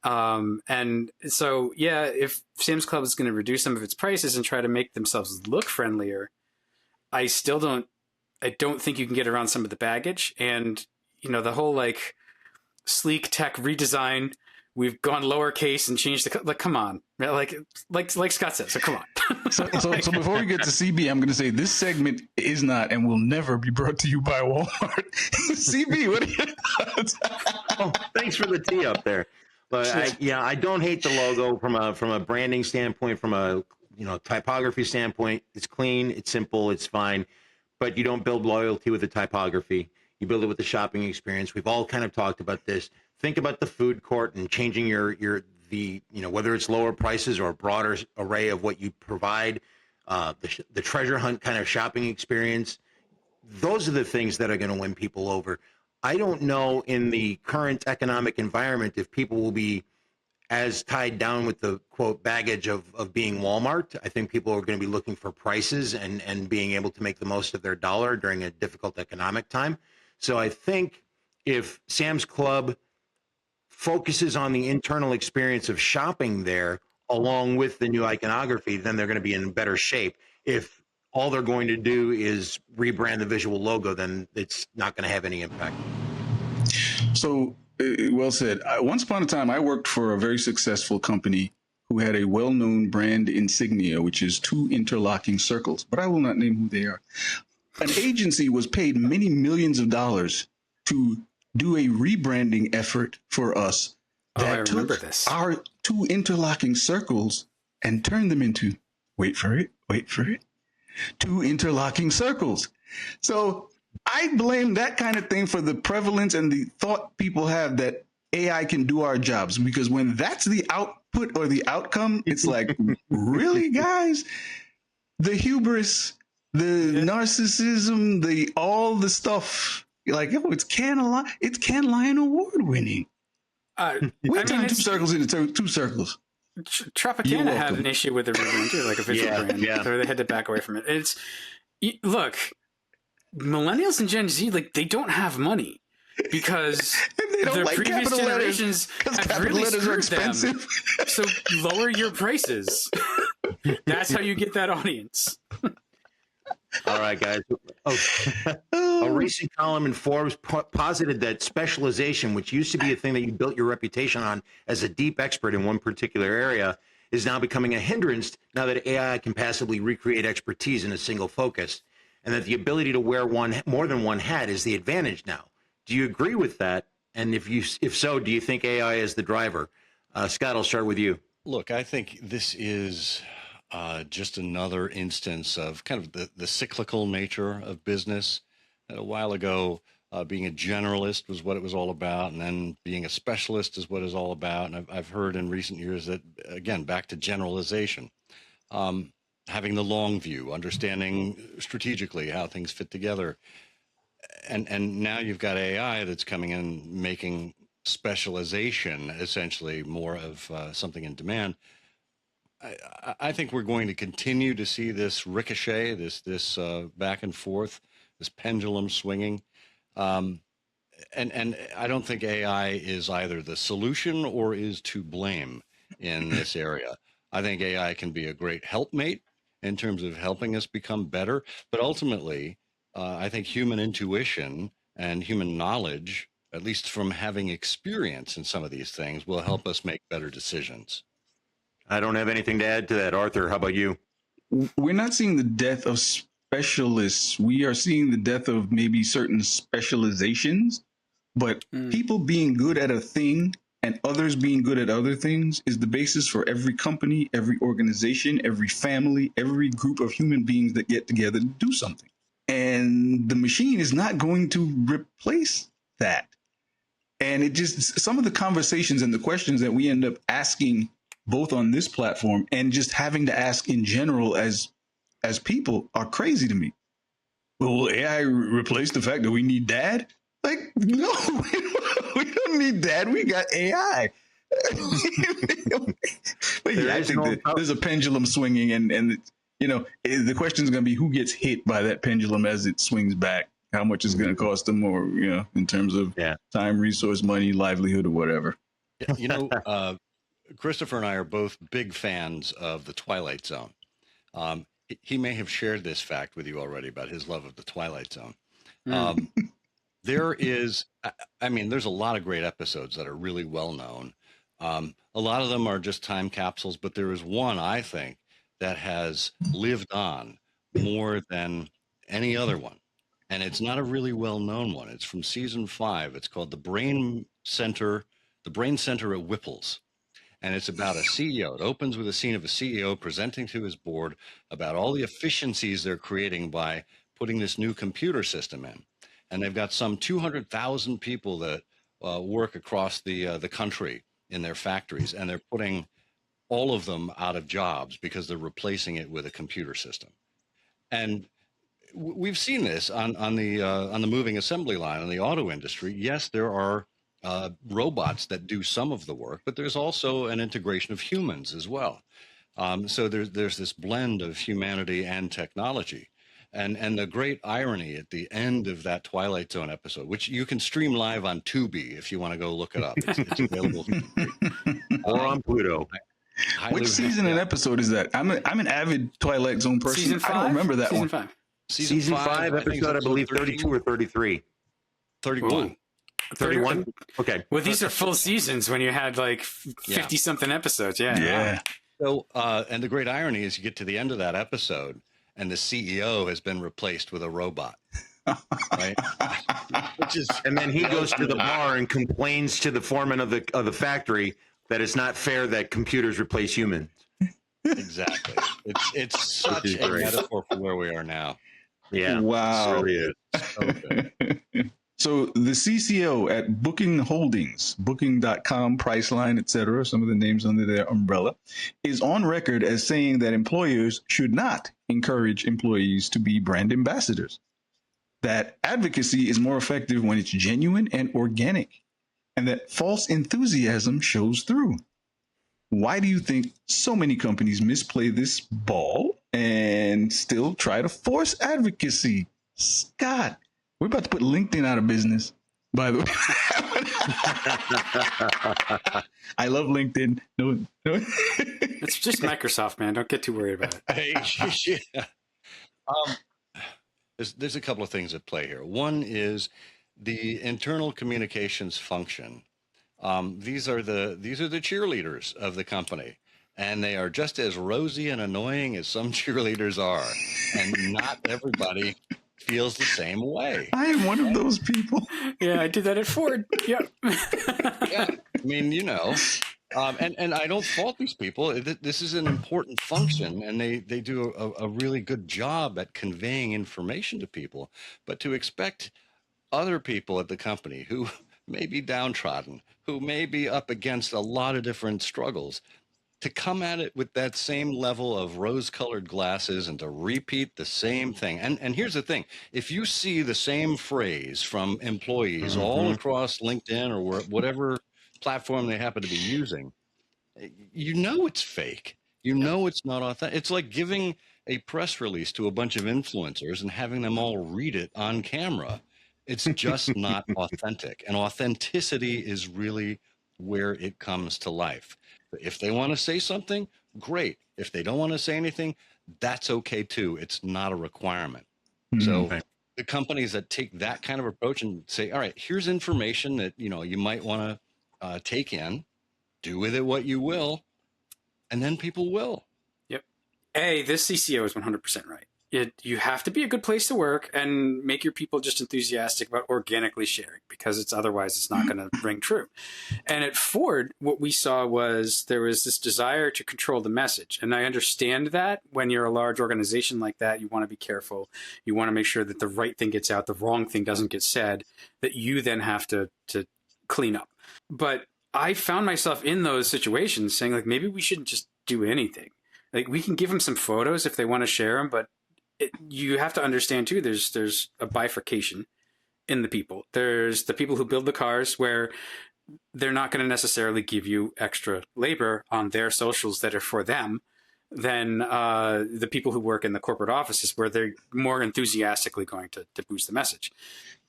And so, yeah, if Sam's Club is going to reduce some of its prices and try to make themselves look friendlier, I don't think you can get around some of the baggage. And, you know, the whole like sleek tech redesign, we've gone lowercase and changed like, come on, like Scott said. So come on. So before we get to CB, I'm going to say this segment is not and will never be brought to you by Walmart. CB, what are your thoughts? Oh, thanks for the tee up there. But I don't hate the logo from a branding standpoint, from a typography standpoint. It's clean, it's simple, it's fine. But you don't build loyalty with the typography. You build it with the shopping experience. We've all kind of talked about this. Think about the food court and changing whether it's lower prices or a broader array of what you provide, the treasure hunt kind of shopping experience. Those are the things that are going to win people over. I don't know in the current economic environment if people will be as tied down with the quote baggage of being Walmart. I think people are going to be looking for prices and being able to make the most of their dollar during a difficult economic time. So I think if Sam's Club focuses on the internal experience of shopping there along with the new iconography, then they're going to be in better shape. If all they're going to do is rebrand the visual logo, then it's not going to have any impact. So, well said. Once upon a time, I worked for a very successful company who had a well-known brand insignia, which is 2 interlocking circles, but I will not name who they are. An agency was paid many millions of dollars to do a rebranding effort for us that took our 2 interlocking circles and turned them into, wait for it, 2 interlocking circles. So I blame that kind of thing for the prevalence and the thought people have that AI can do our jobs, because when that's the output or the outcome, it's like, really, guys? The hubris, the narcissism, all the stuff. Like, it's Cannes Lion award winning. We turned 2 circles into 2 circles. Tropicana had an issue with the rebrand too, like a visual brand. Yeah. So they had to back away from it. Look, millennials and Gen Z, like, they don't have money because their like previous generations have really screwed them. So lower your prices. That's how you get that audience. All right, guys. A recent column in Forbes posited that specialization, which used to be a thing that you built your reputation on as a deep expert in one particular area, is now becoming a hindrance now that AI can passively recreate expertise in a single focus, and that the ability to wear more than one hat is the advantage now. Do you agree with that? And if so, do you think AI is the driver? Scott, I'll start with you. Look, I think this is just another instance of kind of the cyclical nature of business. A while ago, being a generalist was what it was all about, and then being a specialist is what it's all about. And I've heard in recent years that, again, back to generalization, having the long view, understanding strategically how things fit together. And now you've got AI that's coming in, making specialization essentially more of something in demand. I think we're going to continue to see this ricochet, this back and forth, this pendulum swinging. And I don't think AI is either the solution or is to blame in this area. I think AI can be a great helpmate in terms of helping us become better. But ultimately, I think human intuition and human knowledge, at least from having experience in some of these things, will help us make better decisions. I don't have anything to add to that. Arthur, how about you? We're not seeing the death of specialists. We are seeing the death of maybe certain specializations, but people being good at a thing and others being good at other things is the basis for every company, every organization, every family, every group of human beings that get together to do something. And the machine is not going to replace that. And it just, some of the conversations and the questions that we end up asking both on this platform and just having to ask in general as people are crazy to me. Well, will AI replace the fact that we need dad? Like, no, we don't need dad. We got AI. But yeah, I think that there's a pendulum swinging, and you know, the question is going to be who gets hit by that pendulum as it swings back. How much is going to cost them, or you know, in terms of time, resource, money, livelihood, or whatever. You know, Christopher and I are both big fans of The Twilight Zone. He may have shared this fact with you already about his love of The Twilight Zone. There is, I mean, there's a lot of great episodes that are really well known. A lot of them are just time capsules, but there is one, I think, that has lived on more than any other one. And it's not a really well known one. It's from season 5. It's called The Brain Center at Whipple's. And it's about a CEO. It opens with a scene of a CEO presenting to his board about all the efficiencies they're creating by putting this new computer system in. And they've got some 200,000 people that work across the country in their factories, and they're putting all of them out of jobs because they're replacing it with a computer system. And we've seen this on the moving assembly line in the auto industry. Yes, there are robots that do some of the work, but there's also an integration of humans as well. So there's this blend of humanity and technology. And the great irony at the end of that Twilight Zone episode, which you can stream live on Tubi if you want to go look it up. It's available or on Pluto. Which season and episode is that? I'm an avid Twilight Zone person. Season 5? I don't remember that season one. 5. Season 5 episode, I believe 32 or 33. 31. Ooh. 31? Okay. Well, these are full seasons when you had like 50 something episodes. Yeah. So, and the great irony is you get to the end of that episode and the CEO has been replaced with a robot. Right? And then he goes to the bar and complains to the foreman of the factory that it's not fair that computers replace humans. Exactly. It's such a metaphor for where we are now. Yeah. Wow. It really is. Okay. So the CCO at Booking Holdings, Booking.com, Priceline, etc., some of the names under their umbrella, is on record as saying that employers should not encourage employees to be brand ambassadors. That advocacy is more effective when it's genuine and organic, and that false enthusiasm shows through. Why do you think so many companies misplay this ball and still try to force advocacy? Scott, we're about to put LinkedIn out of business, by the way. I love LinkedIn. No. It's just Microsoft, man. Don't get too worried about it. Hey, yeah. there's a couple of things at play here. One is the internal communications function. These are the cheerleaders of the company, and they are just as rosy and annoying as some cheerleaders are, and not everybody feels the same way. I am one of those people. Yeah, I did that at Ford. Yep. Yeah, I mean, and I don't fault these people. This is an important function, and they do a really good job at conveying information to people. But to expect other people at the company who may be downtrodden, who may be up against a lot of different struggles, to come at it with that same level of rose-colored glasses and to repeat the same thing. And here's the thing: if you see the same phrase from employees all across LinkedIn or whatever platform they happen to be using, you know it's fake. You know it's not authentic. It's like giving a press release to a bunch of influencers and having them all read it on camera. It's just not authentic. And authenticity is really where it comes to life. If they want to say something, great. If they don't want to say anything, that's okay too. It's not a requirement. So the companies that take that kind of approach and say, all right, here's information that, you might want to take in, do with it what you will, and then people will. Yep. This CCO is 100% right. You have to be a good place to work and make your people just enthusiastic about organically sharing, because otherwise it's not going to ring true. And at Ford, what we saw was there was this desire to control the message. And I understand that when you're a large organization like that, you want to be careful. You want to make sure that the right thing gets out, the wrong thing doesn't get said, that you then have to clean up. But I found myself in those situations saying, like, maybe we shouldn't just do anything. Like, we can give them some photos if they want to share them, but you have to understand too, there's a bifurcation in the people. There's the people who build the cars, where they're not going to necessarily give you extra labor on their socials that are for them than the people who work in the corporate offices, where they're more enthusiastically going to boost the message.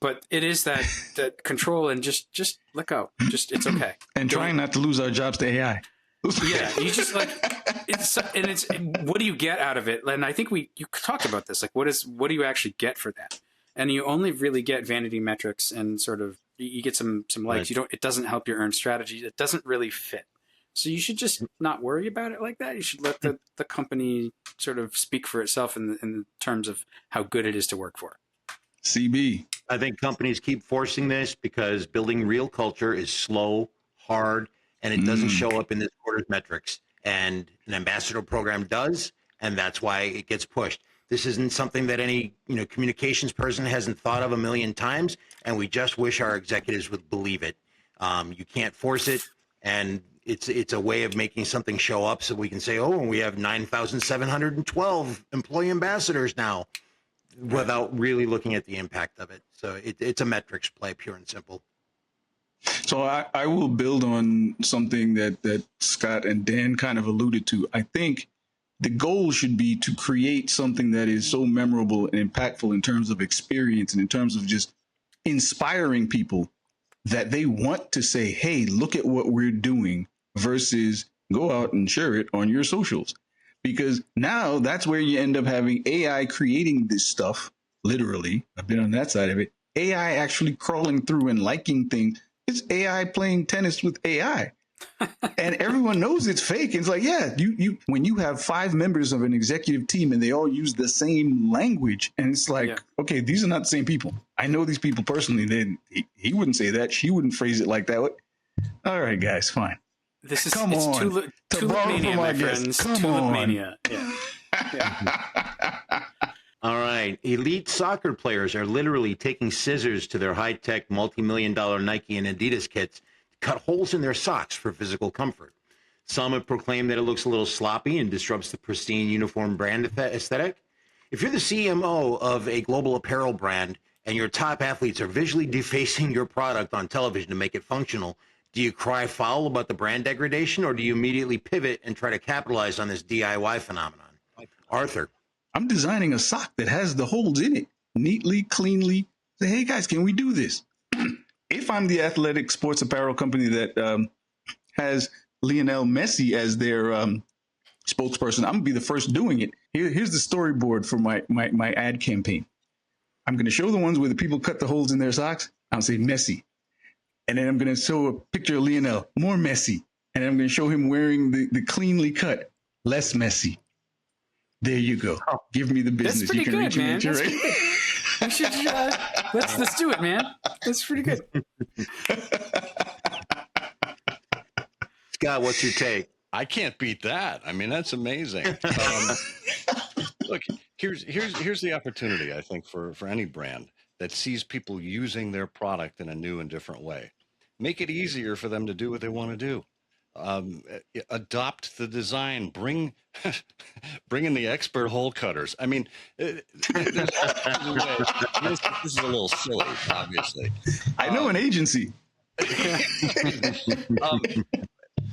But it is that control and just let go. Just, it's okay. And trying not to lose our jobs to AI. Yeah, you just it's what do you get out of it? And I think you talked about this. Like, what do you actually get for that? And you only really get vanity metrics and sort of you get some likes. Right. It doesn't help your earned strategy. It doesn't really fit. So you should just not worry about it like that. You should let the company sort of speak for itself in terms of how good it is to work for. CB. I think companies keep forcing this because building real culture is slow, hard, and it doesn't show up in this quarter's metrics. And an ambassador program does, and that's why it gets pushed. This isn't something that any communications person hasn't thought of a million times, and we just wish our executives would believe it. You can't force it, and it's a way of making something show up so we can say, oh, we have 9,712 employee ambassadors now, without really looking at the impact of it. So it's a metrics play, pure and simple. So I will build on something that Scott and Dan kind of alluded to. I think the goal should be to create something that is so memorable and impactful in terms of experience and in terms of just inspiring people that they want to say, hey, look at what we're doing, versus go out and share it on your socials. Because now that's where you end up having AI creating this stuff. Literally, I've been on that side of it. AI actually crawling through and liking things. It's AI playing tennis with AI. And everyone knows it's fake. It's like, yeah, you when you have 5 members of an executive team and they all use the same language, and it's like, okay, these are not the same people. I know these people personally. Then he wouldn't say that. She wouldn't phrase it like that. All right, guys, fine. This is Come on. Tulip mania, my friends. Tulip mania. Yeah. All right. Elite soccer players are literally taking scissors to their high-tech multi-million-dollar Nike and Adidas kits to cut holes in their socks for physical comfort. Some have proclaimed that it looks a little sloppy and disrupts the pristine uniform brand aesthetic. If you're the CMO of a global apparel brand and your top athletes are visually defacing your product on television to make it functional, do you cry foul about the brand degradation, or do you immediately pivot and try to capitalize on this DIY phenomenon? Arthur. I'm designing a sock that has the holes in it neatly, cleanly. Say, hey guys, can we do this? If I'm the athletic sports apparel company that has Lionel Messi as their spokesperson, I'm gonna be the first doing it. Here's the storyboard for my ad campaign. I'm going to show the ones where the people cut the holes in their socks. I'll say messy. And then I'm going to show a picture of Lionel, more messy. And then I'm going to show him wearing the cleanly cut, less messy. There you go. Give me the business. That's pretty You can good, man. reach That's right? pretty good. We should, let's do it, man. That's pretty good. Scott, what's your take? I can't beat that. I mean, that's amazing. Look, here's the opportunity, I think, for any brand that sees people using their product in a new and different way. Make it easier for them to do what they want to do. Adopt the design. Bring in the expert hole cutters. I mean, this is a little silly, obviously. I know an agency.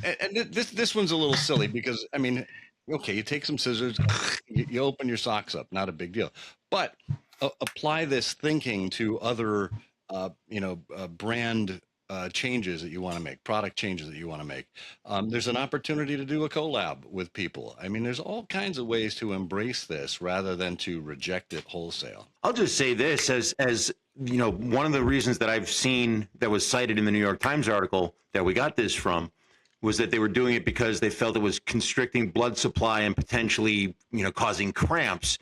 And this one's a little silly because, I mean, okay, you take some scissors, you open your socks up, not a big deal. But apply this thinking to other, brand changes that you want to make, product changes that you want to make. There's an opportunity to do a collab with people. I mean, there's all kinds of ways to embrace this rather than to reject it wholesale. I'll just say this as you know, one of the reasons that I've seen that was cited in the New York Times article that we got this from was that they were doing it because they felt it was constricting blood supply and potentially, causing cramps.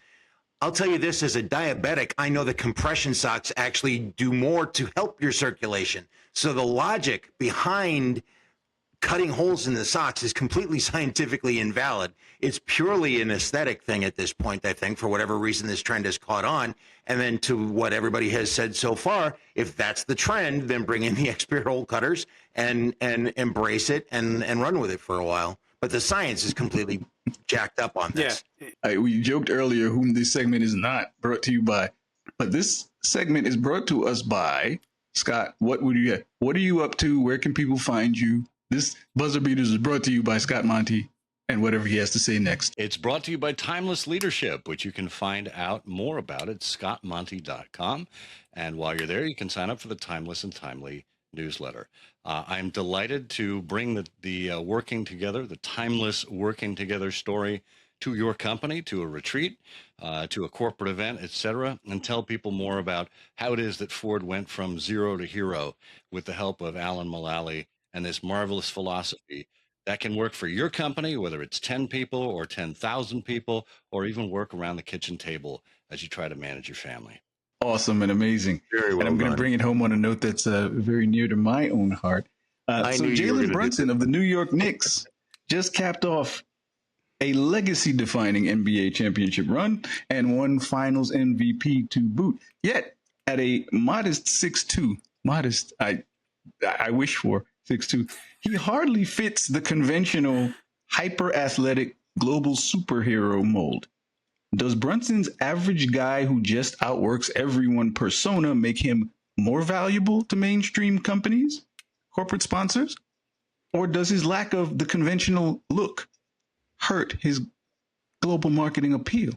I'll tell you this, as a diabetic, I know that compression socks actually do more to help your circulation. So the logic behind cutting holes in the socks is completely scientifically invalid. It's purely an aesthetic thing at this point, I think, for whatever reason this trend has caught on. And then to what everybody has said so far, if that's the trend, then bring in the expert hole cutters and embrace it and run with it for a while. But the science is completely jacked up on this. Yeah. We joked earlier whom this segment is not brought to you by, but this segment is brought to us by Scott. What are you up to? Where can people find you? This Buzzer Beaters is brought to you by Scott Monty and whatever he has to say next. It's brought to you by Timeless Leadership, which you can find out more about at scottmonty.com. And while you're there, you can sign up for the Timeless and Timely newsletter. I'm delighted to bring the working together, the timeless working together story to your company, to a retreat, to a corporate event, etc., and tell people more about how it is that Ford went from zero to hero with the help of Alan Mulally and this marvelous philosophy that can work for your company, whether it's 10 people or 10,000 people, or even work around the kitchen table as you try to manage your family. Awesome and amazing. Very well and I'm going to done. bring it home on a note that's very near to my own heart. So Jalen Brunson of the New York Knicks just capped off a legacy-defining NBA championship run and won Finals MVP to boot. Yet at a modest 6'2", I wish for 6'2", he hardly fits the conventional hyper-athletic global superhero mold. Does Brunson's average guy who just outworks everyone persona make him more valuable to mainstream companies, corporate sponsors? Or does his lack of the conventional look hurt his global marketing appeal?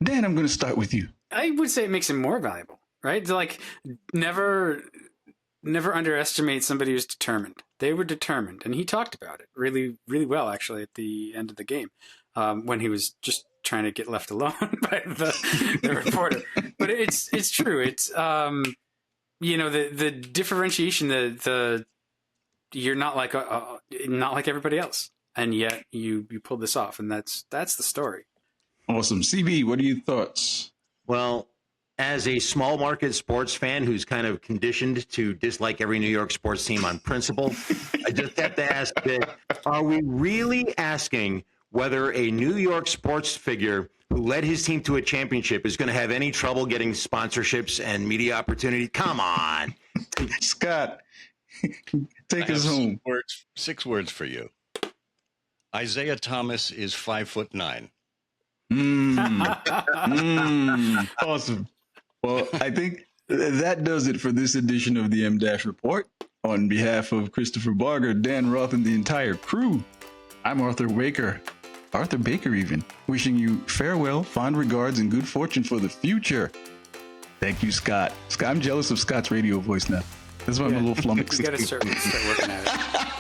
Dan, I'm going to start with you. I would say it makes him more valuable, right? Like, never underestimate somebody who's determined. They were determined, and he talked about it really, really well, actually, at the end of the game, when he was just trying to get left alone by the reporter. But it's true. It's the differentiation. The you're not like everybody else, and yet you pulled this off, and that's the story. Awesome. CB, what are your thoughts? Well, as a small market sports fan who's kind of conditioned to dislike every New York sports team on principle, I just have to ask that, are we really asking whether a New York sports figure who led his team to a championship is going to have any trouble getting sponsorships and media opportunity? Come on. Scott, take us home. Six words for you. Isaiah Thomas is 5'9". Awesome. Well, I think that does it for this edition of the M-Dash Report. On behalf of Christopher Barger, Dan Roth, and the entire crew, I'm Arthur Baker even, wishing you farewell, fond regards, and good fortune for the future. Thank you, Scott. I'm jealous of Scott's radio voice now. That's why I'm a little flummoxed. You got to start working at it.